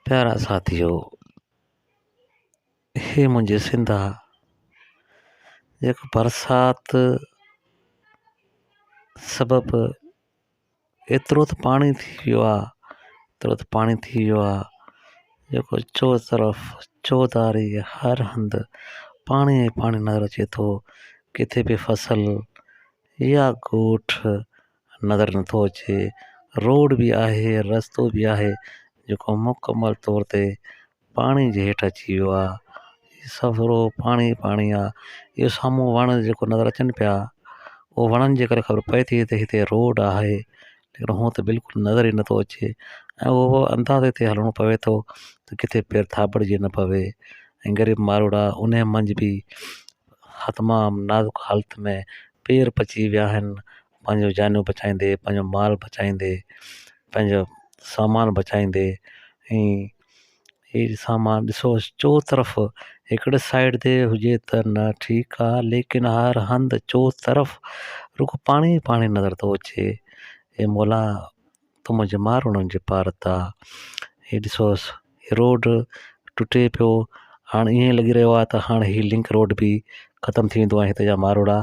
प्यारा साथियो, हे मुंहिंजे सिंधा जेको बरसाति सबबु एतिरो त पाणी थी वियो आहे, जेको चौधारी हर हंधि पाणी ई पाणी नज़र अचे थो। किथे बि फसल या ॻोठ नज़र नथो अचे। रोड बि आहे, रस्तो बि आहे जेको मुकमल तौर ते पाणी जे हेठि अची वियो आहे। सफ़रो पाणी आहे। इहो साम्हूं वण जेको नज़र अचनि पिया, उहो वणनि जे करे ख़बर पए थी त हिते रोड आहे, लेकिन हूअं त बिल्कुलु नज़र ई नथो अचे। ऐं उहो अंदाज़े ते हलिणो पवे थो त किथे पेर थाबड़िजी न पवे। ऐं ग़रीब मारोड़ा उन मंझि बि तमामु नाज़ुक हालत में पेर पची विया आहिनि, पंहिंजो जानियूं बचाईंदे, पंहिंजो माल बचाईंदे, पंहिंजो सामान बचाईंदे। ऐं हीउ सामान ॾिसो चो तरफ़ हिकिड़े साइड ते हुजे त न ठीकु आहे, लेकिन हर हंधि चो तरफ़ रुॻो पाणी नज़र थो अचे। हे मौला तूं मुंहिंजे माण्हुनि जे पार था। हे ॾिसोसि रोड टुटे पियो, हाणे ईअं लॻी रहियो आहे त हाणे हीउ लिंक रोड बि ख़तमु थी वेंदो ऐं हिते जा मारोड़ा